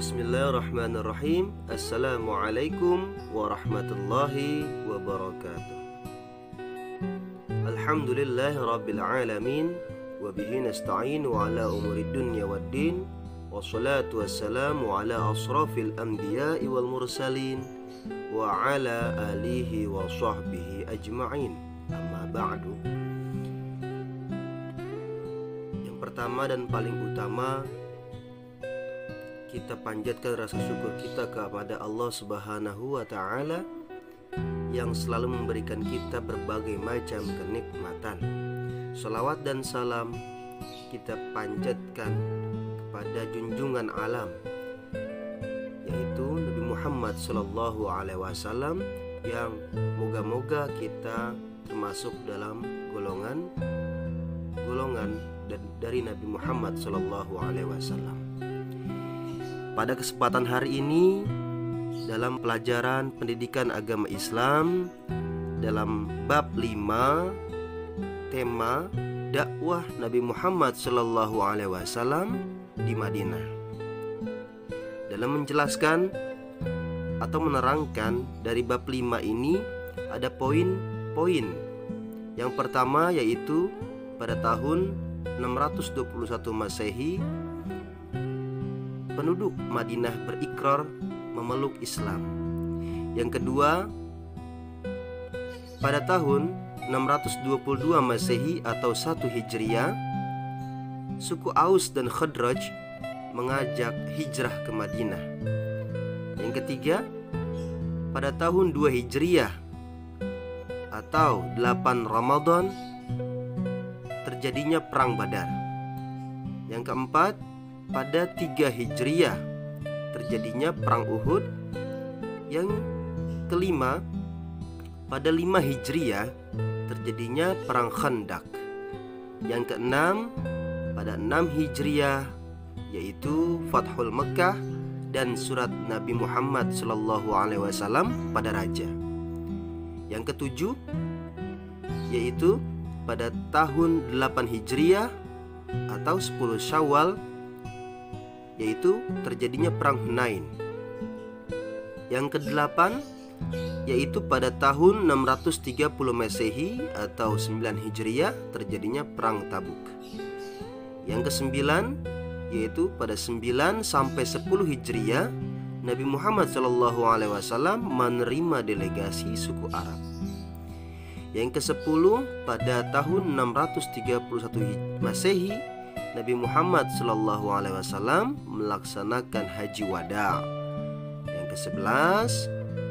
Bismillahirrahmanirrahim. Assalamualaikum warahmatullahi wabarakatuh. Alhamdulillahi rabbil alamin, wabihi nasta'inu ala umuri dunya waddin, wassalatu wassalamu ala asrafil anbiya'i wal mursalin, wa ala alihi wa sahbihi ajma'in. Amma ba'du. Yang pertama dan paling utama, kita panjatkan rasa syukur kita kepada Allah Subhanahu wa Ta'ala yang selalu memberikan kita berbagai macam kenikmatan. Salawat dan salam kita panjatkan kepada junjungan alam, yaitu Nabi Muhammad Sallallahu Alaihi Wasallam, yang moga-moga kita termasuk dalam golongan dari Nabi Muhammad Sallallahu Alaihi Wasallam. Pada kesempatan hari ini, dalam pelajaran pendidikan agama Islam, dalam bab 5, tema dakwah Nabi Muhammad Sallallahu Alaihi Wasallam di Madinah. Dalam menjelaskan atau menerangkan dari bab 5 ini, ada poin-poin. Yang pertama yaitu pada tahun 621 Masehi, penduduk Madinah berikrar memeluk Islam. Yang kedua, pada tahun 622 Masehi atau 1 Hijriah, suku Aus dan Khazraj mengajak hijrah ke Madinah. Yang ketiga, pada tahun 2 Hijriah atau 8 Ramadan terjadinya perang Badar. Yang keempat, pada 3 Hijriah terjadinya perang Uhud. Yang kelima, pada 5 Hijriah terjadinya perang Khandaq. Yang keenam, pada 6 Hijriah yaitu Fathul Mekkah dan surat Nabi Muhammad Sallallahu Alaihi Wasallam pada Raja. Yang ketujuh yaitu pada tahun 8 Hijriah atau 10 Syawal, yaitu terjadinya perang Hunain. Yang kedelapan yaitu pada tahun 630 Masehi atau 9 Hijriah terjadinya perang Tabuk. Yang kesembilan yaitu pada 9 sampai 10 Hijriah Nabi Muhammad SAW menerima delegasi suku Arab. Yang ke-10 pada tahun 631 Masehi Nabi Muhammad Sallallahu Alaihi Wasallam melaksanakan haji wada. Yang ke-11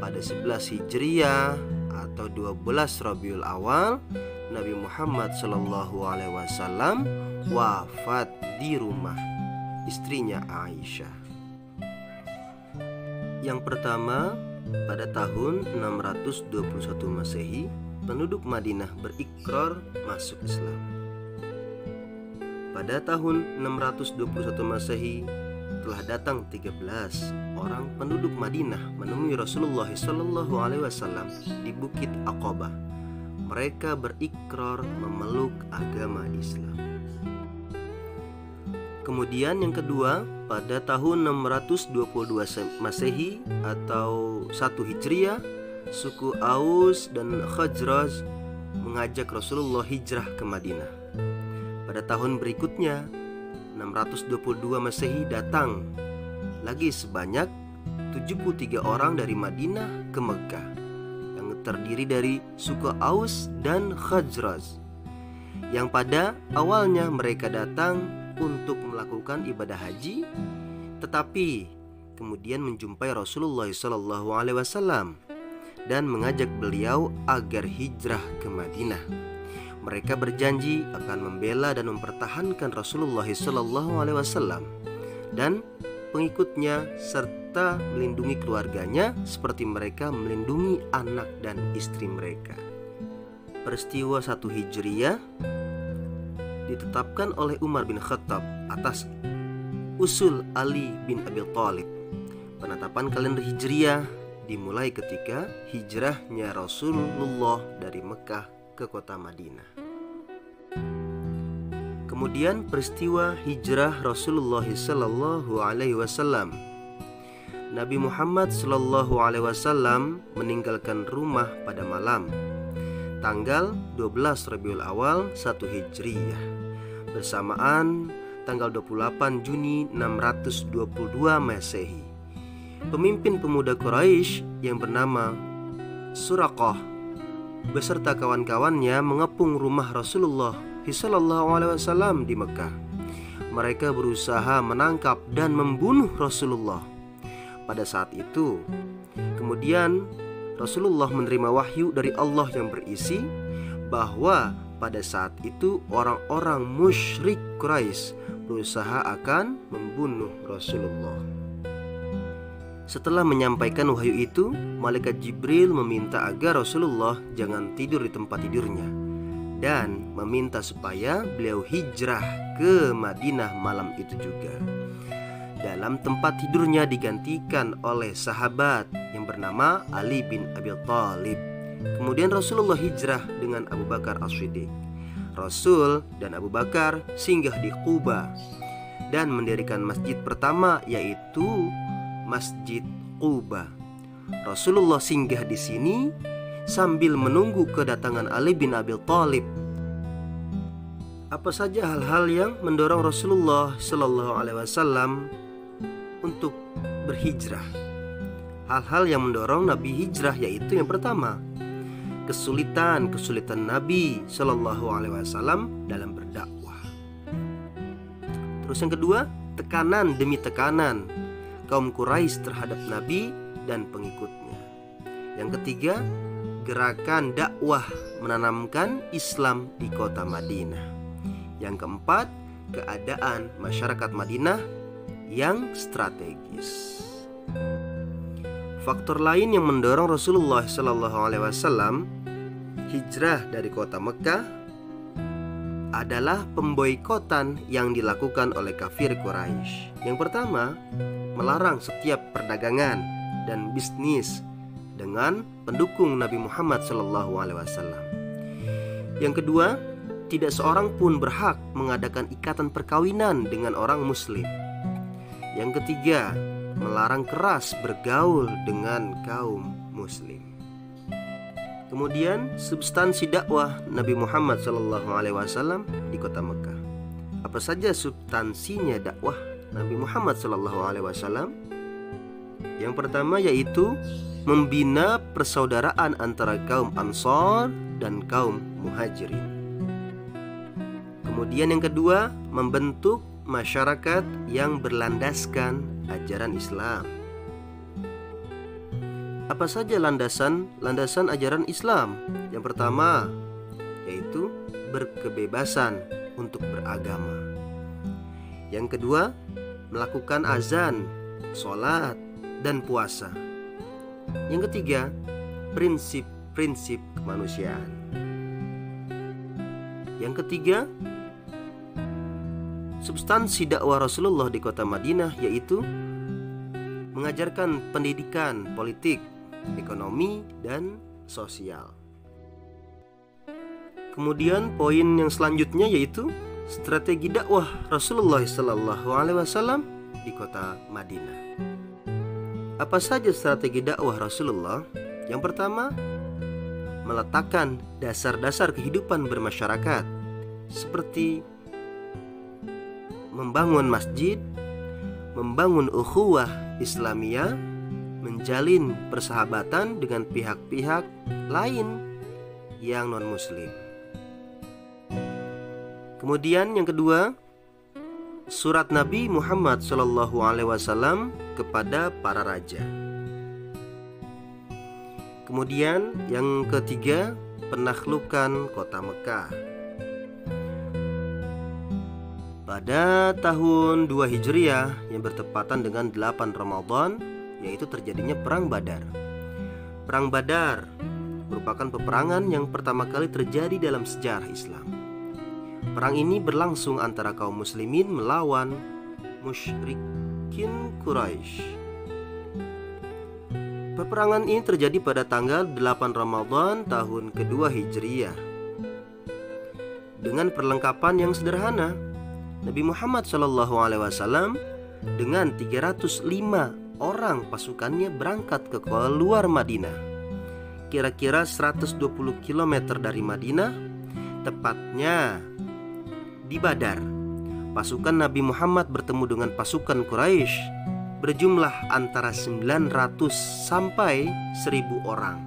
pada 11 Hijriah atau 12 Rabiul Awal Nabi Muhammad Sallallahu Alaihi Wasallam wafat di rumah istrinya Aisyah. Yang pertama, pada tahun 621 Masehi penduduk Madinah berikrar masuk Islam. Pada tahun 621 Masehi telah datang 13 orang penduduk Madinah menemui Rasulullah Sallallahu Alaihi Wasallam di Bukit Aqabah. Mereka berikrar memeluk agama Islam. Kemudian yang kedua, pada tahun 622 Masehi atau 1 Hijriah, suku Aus dan Khazraj mengajak Rasulullah hijrah ke Madinah. Pada tahun berikutnya 622 Masehi datang lagi sebanyak 73 orang dari Madinah ke Mekah, yang terdiri dari suku Aus dan Khazraj, yang pada awalnya mereka datang untuk melakukan ibadah haji, tetapi kemudian menjumpai Rasulullah SAW dan mengajak beliau agar hijrah ke Madinah. Mereka berjanji akan membela dan mempertahankan Rasulullah SAW dan pengikutnya serta melindungi keluarganya seperti mereka melindungi anak dan istri mereka. Peristiwa 1 Hijriah ditetapkan oleh Umar bin Khattab atas usul Ali bin Abi Thalib. Penetapan kalender Hijriah dimulai ketika hijrahnya Rasulullah dari Mekah ke kota Madinah. Kemudian peristiwa hijrah Rasulullah Sallallahu Alaihi Wasallam Nabi Muhammad Shallallahu Alaihi Wasallam meninggalkan rumah pada malam tanggal 12 Rabiul Awal 1 Hijriyah, bersamaan tanggal 28 Juni 622 Masehi. Pemimpin pemuda Quraisy yang bernama Suraqah beserta kawan-kawannya mengepung rumah Rasulullah Shallallahu Alaihi Wasallam di Mekah. Mereka berusaha menangkap dan membunuh Rasulullah. Pada saat itu, kemudian Rasulullah menerima wahyu dari Allah yang berisi bahwa pada saat itu orang-orang musyrik Quraisy berusaha akan membunuh Rasulullah. Setelah menyampaikan wahyu itu, malaikat Jibril meminta agar Rasulullah jangan tidur di tempat tidurnya dan meminta supaya beliau hijrah ke Madinah malam itu juga. Dalam tempat tidurnya digantikan oleh sahabat yang bernama Ali bin Abi Thalib. Kemudian Rasulullah hijrah dengan Abu Bakar As-Siddiq. Rasul dan Abu Bakar singgah di Quba dan mendirikan masjid pertama, yaitu Masjid Quba. Rasulullah singgah di sini sambil menunggu kedatangan Ali bin Abi Thalib. Apa saja hal-hal yang mendorong Rasulullah Shallallahu Alaihi Wasallam untuk berhijrah? Hal-hal yang mendorong Nabi hijrah yaitu yang pertama, kesulitan Nabi Shallallahu Alaihi Wasallam dalam berdakwah. Terus yang kedua, tekanan demi tekanan kaum Quraisy terhadap Nabi dan pengikutnya. Yang ketiga, gerakan dakwah menanamkan Islam di kota Madinah. Yang keempat, keadaan masyarakat Madinah yang strategis. Faktor lain yang mendorong Rasulullah Shallallahu Alaihi Wasallam hijrah dari kota Mekah adalah pemboikotan yang dilakukan oleh kafir Quraisy. Yang pertama, melarang setiap perdagangan dan bisnis dengan pendukung Nabi Muhammad Shallallahu Alaihi Wasallam. Yang kedua, tidak seorang pun berhak mengadakan ikatan perkawinan dengan orang Muslim. Yang ketiga, melarang keras bergaul dengan kaum Muslim. Kemudian substansi dakwah Nabi Muhammad SAW di kota Mekah. Apa saja substansinya dakwah Nabi Muhammad SAW? Yang pertama yaitu membina persaudaraan antara kaum Ansar dan kaum Muhajirin. Kemudian yang kedua, membentuk masyarakat yang berlandaskan ajaran Islam. Apa saja landasan ajaran Islam? Yang pertama yaitu berkebebasan untuk beragama. Yang kedua, melakukan azan, sholat, dan puasa. Yang ketiga, prinsip-prinsip kemanusiaan. Yang ketiga, substansi dakwah Rasulullah di kota Madinah yaitu mengajarkan pendidikan politik, ekonomi, dan sosial. Kemudian poin yang selanjutnya yaitu strategi dakwah Rasulullah SAW di kota Madinah. Apa saja strategi dakwah Rasulullah? Yang pertama, meletakkan dasar-dasar kehidupan bermasyarakat seperti membangun masjid, membangun ukhuwah Islamiyah, menjalin persahabatan dengan pihak-pihak lain yang non-muslim. Kemudian yang kedua, surat Nabi Muhammad SAW kepada para raja. Kemudian yang ketiga, penaklukan kota Mekah. Pada tahun 2 Hijriah yang bertepatan dengan 8 Ramadan, yaitu terjadinya Perang Badar. Perang Badar merupakan peperangan yang pertama kali terjadi dalam sejarah Islam. Perang ini berlangsung antara kaum muslimin melawan musyrikin Quraisy. Peperangan ini terjadi pada tanggal 8 Ramadan tahun kedua Hijriah. Dengan perlengkapan yang sederhana, Nabi Muhammad SAW dengan 305 orang pasukannya berangkat ke keluar Madinah. Kira-kira 120 km dari Madinah, tepatnya di Badar. Pasukan Nabi Muhammad bertemu dengan pasukan Quraisy berjumlah antara 900 sampai 1000 orang.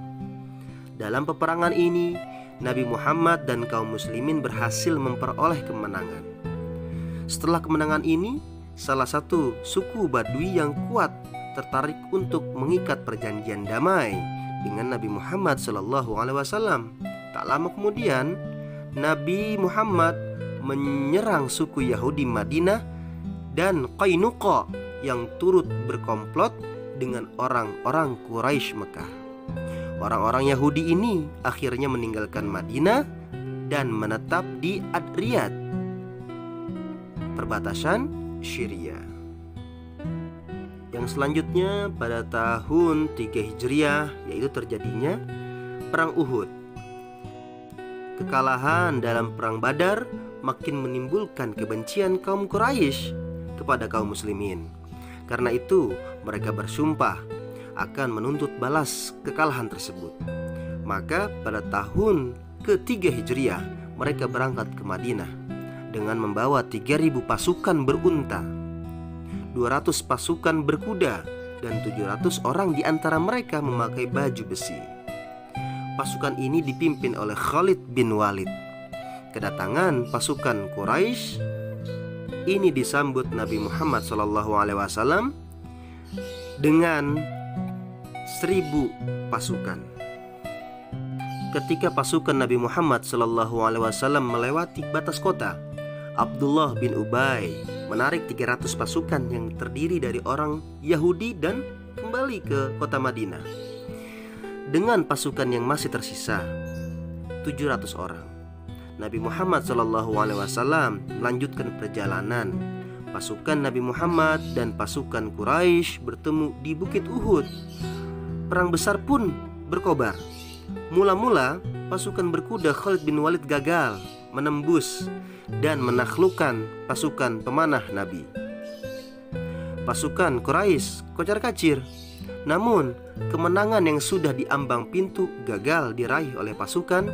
Dalam peperangan ini, Nabi Muhammad dan kaum muslimin berhasil memperoleh kemenangan. Setelah kemenangan ini, salah satu suku Badui yang kuat tertarik untuk mengikat perjanjian damai dengan Nabi Muhammad SAW. Tak lama kemudian, Nabi Muhammad menyerang suku Yahudi Madinah dan Qainuqa yang turut berkomplot dengan orang-orang Quraisy Mekah. Orang-orang Yahudi ini akhirnya meninggalkan Madinah dan menetap di Ad-Riyad, perbatasan Syria. Yang selanjutnya pada tahun 3 Hijriah, yaitu terjadinya Perang Uhud. Kekalahan dalam Perang Badar makin menimbulkan kebencian kaum Quraisy kepada kaum muslimin. Karena itu mereka bersumpah akan menuntut balas kekalahan tersebut. Maka pada tahun ke-3 Hijriah mereka berangkat ke Madinah dengan membawa 3000 pasukan berunta, 200 pasukan berkuda, dan 700 orang di antara mereka memakai baju besi. Pasukan ini dipimpin oleh Khalid bin Walid. Kedatangan pasukan Quraisy ini disambut Nabi Muhammad SAW dengan 1000 pasukan. Ketika pasukan Nabi Muhammad SAW melewati batas kota, Abdullah bin Ubay menarik 300 pasukan yang terdiri dari orang Yahudi dan kembali ke kota Madinah. Dengan pasukan yang masih tersisa 700 orang, Nabi Muhammad SAW melanjutkan perjalanan. Pasukan Nabi Muhammad dan pasukan Quraisy bertemu di Bukit Uhud. Perang besar pun berkobar. Mula-mula pasukan berkuda Khalid bin Walid gagal menembus dan menaklukkan pasukan pemanah Nabi. Pasukan Quraisy kocar-kacir. Namun kemenangan yang sudah diambang pintu gagal diraih oleh pasukan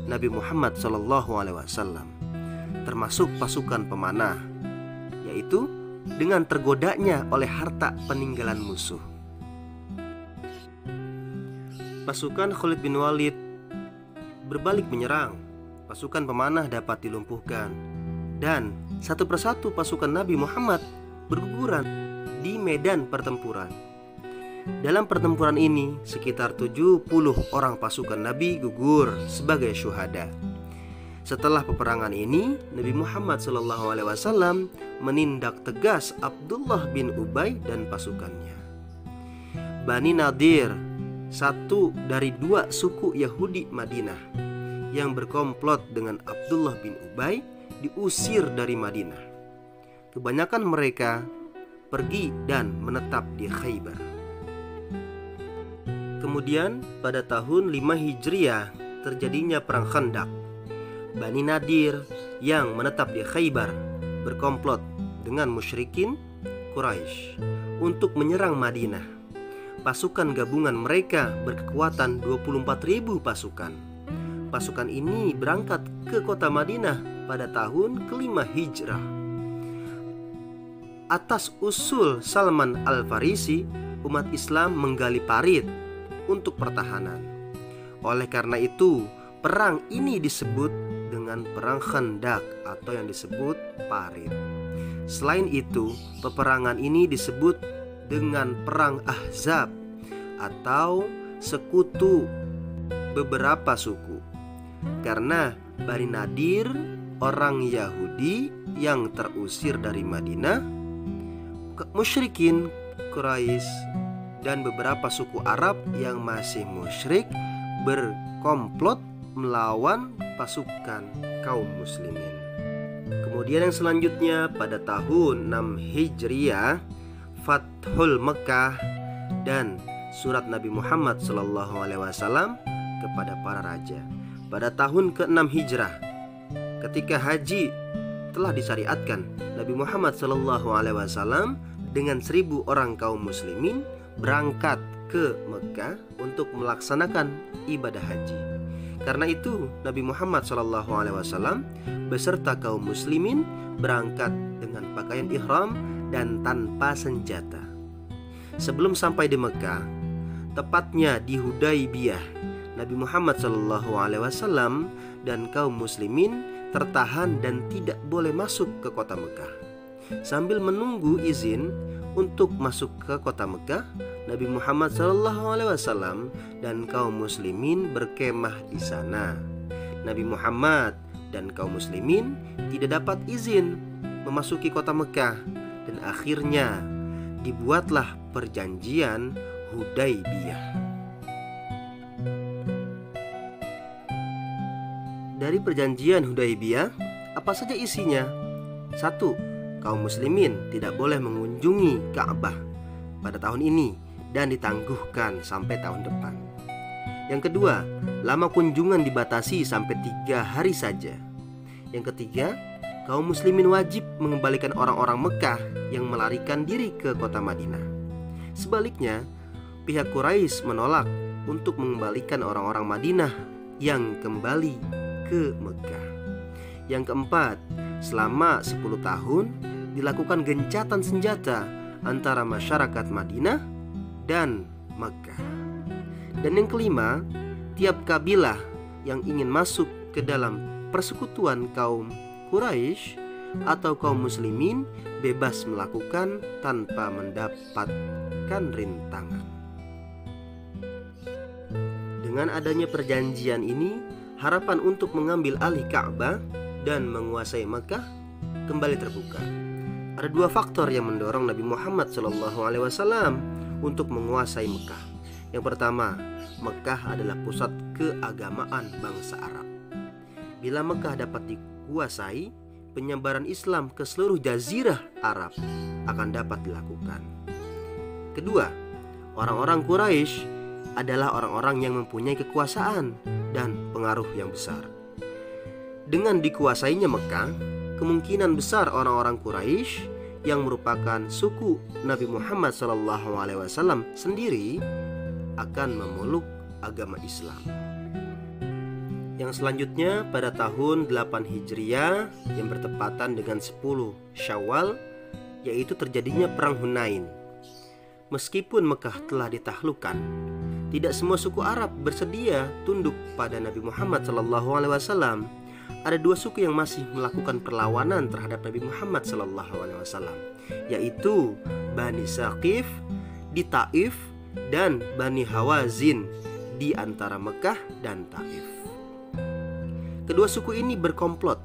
Nabi Muhammad SAW, termasuk pasukan pemanah, yaitu dengan tergodanya oleh harta peninggalan musuh. Pasukan Khalid bin Walid berbalik menyerang. Pasukan pemanah dapat dilumpuhkan, dan satu persatu pasukan Nabi Muhammad berguguran di medan pertempuran. Dalam pertempuran ini, sekitar 70 orang pasukan Nabi gugur sebagai syuhada. Setelah peperangan ini, Nabi Muhammad SAW menindak tegas Abdullah bin Ubay dan pasukannya. Bani Nadir, satu dari 2 suku Yahudi Madinah yang berkomplot dengan Abdullah bin Ubay, diusir dari Madinah. Kebanyakan mereka pergi dan menetap di Khaybar. Kemudian pada tahun 5 Hijriah terjadinya Perang Khandaq. Bani Nadir yang menetap di Khaybar berkomplot dengan musyrikin Quraisy untuk menyerang Madinah. Pasukan gabungan mereka berkekuatan 24.000 pasukan. Pasukan ini berangkat ke kota Madinah pada tahun ke-5 Hijrah. Atas usul Salman Al-Farisi, umat Islam menggali parit untuk pertahanan. Oleh karena itu, perang ini disebut dengan Perang Khandaq atau yang disebut parit. Selain itu, peperangan ini disebut dengan Perang Ahzab atau sekutu beberapa suku. Karena Bani Nadir, orang Yahudi yang terusir dari Madinah, musyrikin Quraisy dan beberapa suku Arab yang masih musyrik berkomplot melawan pasukan kaum muslimin. Kemudian yang selanjutnya pada tahun 6 Hijriah, Fathul Mekah dan surat Nabi Muhammad SAW kepada para raja. Pada tahun ke-6 Hijrah, ketika haji telah disyariatkan, Nabi Muhammad SAW dengan 1.000 orang kaum muslimin berangkat ke Mekah untuk melaksanakan ibadah haji. Karena itu Nabi Muhammad SAW beserta kaum muslimin berangkat dengan pakaian ihram dan tanpa senjata. Sebelum sampai di Mekah, tepatnya di Hudaybiyah, Nabi Muhammad SAW dan kaum muslimin tertahan dan tidak boleh masuk ke kota Mekah. Sambil menunggu izin untuk masuk ke kota Mekah, Nabi Muhammad SAW dan kaum muslimin berkemah di sana. Nabi Muhammad dan kaum muslimin tidak dapat izin memasuki kota Mekah, dan akhirnya dibuatlah perjanjian Hudaybiyah. Dari perjanjian Hudaybiyah, apa saja isinya? 1. Kaum muslimin tidak boleh mengunjungi Ka'bah pada tahun ini dan ditangguhkan sampai tahun depan. Yang kedua, lama kunjungan dibatasi sampai 3 hari saja. Yang ketiga, kaum muslimin wajib mengembalikan orang-orang Mekah yang melarikan diri ke kota Madinah. Sebaliknya, pihak Quraisy menolak untuk mengembalikan orang-orang Madinah yang kembali ke Mekah. Yang keempat, selama 10 tahun dilakukan gencatan senjata antara masyarakat Madinah dan Mekah. Dan yang kelima, tiap kabilah yang ingin masuk ke dalam persekutuan kaum Quraisy atau kaum muslimin bebas melakukan tanpa mendapatkan rintangan. Dengan adanya perjanjian ini, harapan untuk mengambil alih Ka'bah dan menguasai Mekah kembali terbuka. Ada 2 faktor yang mendorong Nabi Muhammad SAW untuk menguasai Mekah. Yang pertama, Mekah adalah pusat keagamaan bangsa Arab. Bila Mekah dapat dikuasai, penyebaran Islam ke seluruh jazirah Arab akan dapat dilakukan. Kedua, orang-orang Quraisy adalah orang-orang yang mempunyai kekuasaan dan pengaruh yang besar. Dengan dikuasainya Mekah, kemungkinan besar orang-orang Quraisy yang merupakan suku Nabi Muhammad SAW sendiri akan memeluk agama Islam. Yang selanjutnya, pada tahun 8 Hijriah yang bertepatan dengan 10 Syawal, yaitu terjadinya Perang Hunain. Meskipun Mekah telah ditaklukkan, tidak semua suku Arab bersedia tunduk pada Nabi Muhammad SAW. Ada 2 suku yang masih melakukan perlawanan terhadap Nabi Muhammad SAW, yaitu Bani Saqif di Taif dan Bani Hawazin di antara Mekah dan Taif. Kedua suku ini berkomplot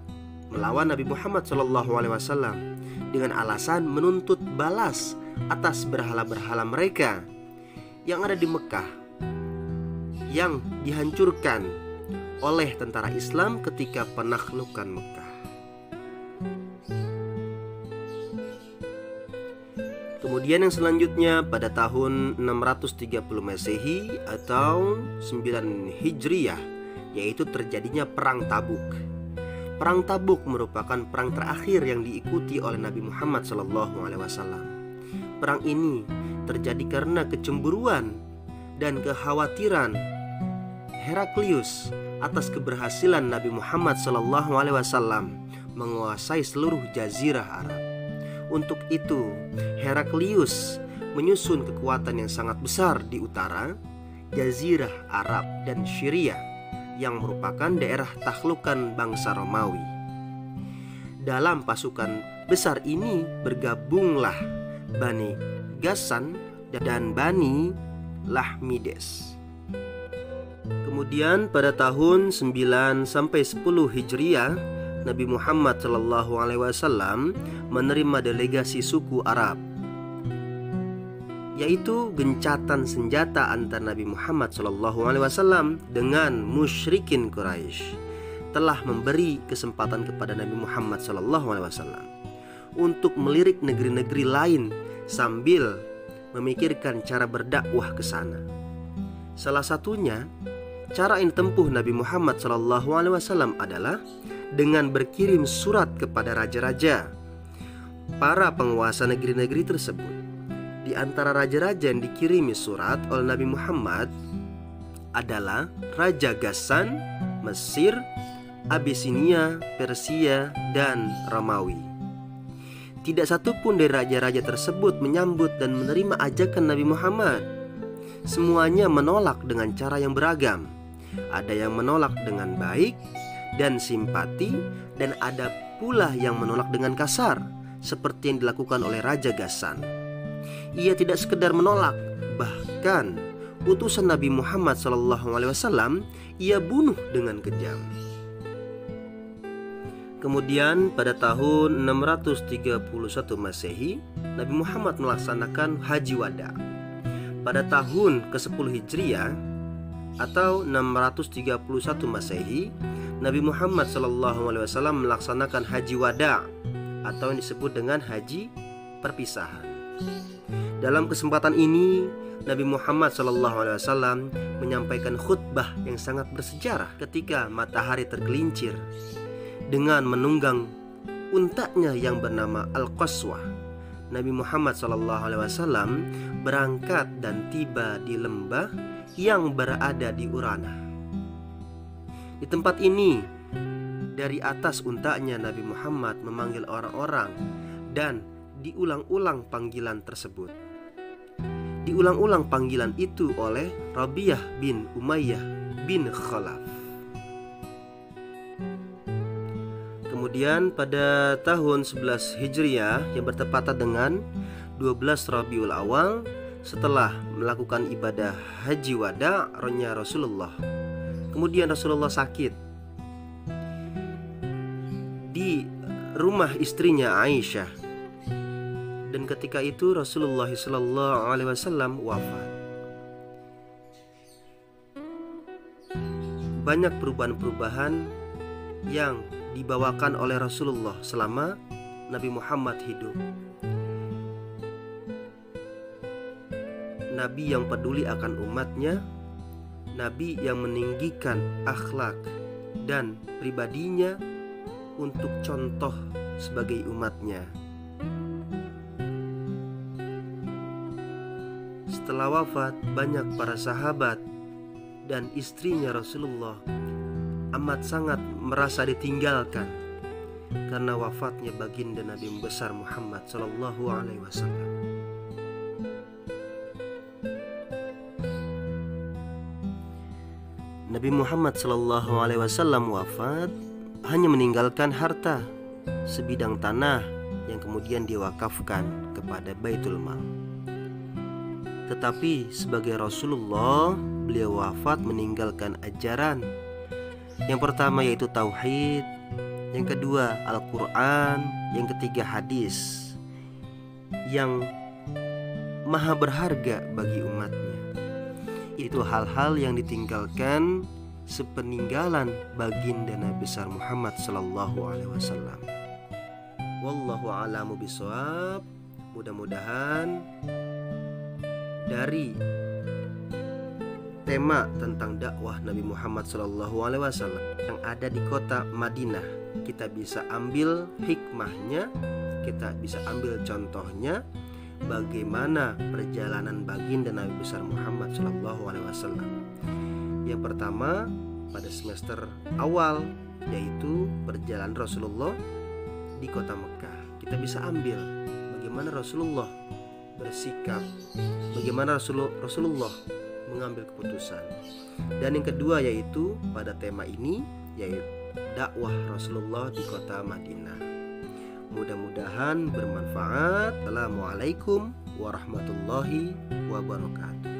melawan Nabi Muhammad SAW dengan alasan menuntut balas atas berhala-berhala mereka yang ada di Mekah, yang dihancurkan oleh tentara Islam ketika penaklukan Mekah. Kemudian yang selanjutnya, pada tahun 630 Masehi atau 9 Hijriah, yaitu terjadinya Perang Tabuk. Perang Tabuk merupakan perang terakhir yang diikuti oleh Nabi Muhammad SAW. Perang ini terjadi karena kecemburuan dan kekhawatiran Heraklius atas keberhasilan Nabi Muhammad SAW menguasai seluruh jazirah Arab. Untuk itu, Heraklius menyusun kekuatan yang sangat besar di utara, jazirah Arab dan Syria yang merupakan daerah takhlukan bangsa Romawi. Dalam pasukan besar ini bergabunglah Bani Ghassan dan Bani Lahmides. Kemudian pada tahun 9 sampai 10 Hijriah, Nabi Muhammad SAW menerima delegasi suku Arab, yaitu gencatan senjata antara Nabi Muhammad SAW dengan musyrikin Quraisy telah memberi kesempatan kepada Nabi Muhammad SAW untuk melirik negeri-negeri lain sambil memikirkan cara berdakwah ke sana. Salah satunya, cara yang ditempuh Nabi Muhammad SAW adalah dengan berkirim surat kepada raja-raja, para penguasa negeri-negeri tersebut. Di antara raja-raja yang dikirimi surat oleh Nabi Muhammad adalah Raja Ghassan, Mesir, Abisinia, Persia, dan Romawi. Tidak satupun dari raja-raja tersebut menyambut dan menerima ajakan Nabi Muhammad. Semuanya menolak dengan cara yang beragam. Ada yang menolak dengan baik dan simpati, dan ada pula yang menolak dengan kasar, seperti yang dilakukan oleh Raja Ghassan. Ia tidak sekedar menolak, bahkan utusan Nabi Muhammad SAW ia bunuh dengan kejam. Kemudian pada tahun 631 Masehi, Nabi Muhammad melaksanakan Haji Wada. Pada tahun ke-10 Hijriah atau 631 Masehi, Nabi Muhammad SAW melaksanakan Haji Wada atau yang disebut dengan Haji Perpisahan. Dalam kesempatan ini, Nabi Muhammad SAW menyampaikan khutbah yang sangat bersejarah ketika matahari tergelincir dengan menunggang untanya yang bernama Al-Qaswah. Nabi Muhammad SAW berangkat dan tiba di lembah yang berada di Urana. Di tempat ini, dari atas untanya Nabi Muhammad memanggil orang-orang dan diulang-ulang panggilan tersebut. Diulang-ulang panggilan itu oleh Rabi'ah bin Umayyah bin Khalaf. Kemudian pada tahun 11 Hijriah yang bertepatan dengan 12 Rabiul Awal, setelah melakukan ibadah Haji Wada rohnya Rasulullah, kemudian Rasulullah sakit di rumah istrinya Aisyah, dan ketika itu Rasulullah SAW wafat. Banyak perubahan-perubahan yang dibawakan oleh Rasulullah selama Nabi Muhammad hidup. Nabi yang peduli akan umatnya, Nabi yang meninggikan akhlak dan pribadinya untuk contoh sebagai umatnya. Setelah wafat, banyak para sahabat dan istrinya Rasulullah amat sangat merasa ditinggalkan karena wafatnya baginda Nabi besar Muhammad SAW. Nabi Muhammad SAW wafat hanya meninggalkan harta sebidang tanah yang kemudian diwakafkan kepada Baitul Mal. Tetapi sebagai Rasulullah, beliau wafat meninggalkan ajaran. Yang pertama yaitu Tauhid, yang kedua Al-Quran, yang ketiga hadis yang maha berharga bagi umatnya. Itu hal-hal yang ditinggalkan sepeninggalan baginda Nabi besar Muhammad SAW. Wallahu a'lamu bishawab. Mudah-mudahan dari tema tentang dakwah Nabi Muhammad SAW yang ada di kota Madinah, kita bisa ambil hikmahnya, kita bisa ambil contohnya bagaimana perjalanan baginda Nabi besar Muhammad SAW. Yang pertama pada semester awal, yaitu perjalanan Rasulullah di kota Mekah. Kita bisa ambil bagaimana Rasulullah bersikap, bagaimana Rasulullah mengambil keputusan. Dan yang kedua yaitu pada tema ini, yaitu dakwah Rasulullah di kota Madinah. Mudah-mudahan bermanfaat. Assalamualaikum warahmatullahi wabarakatuh.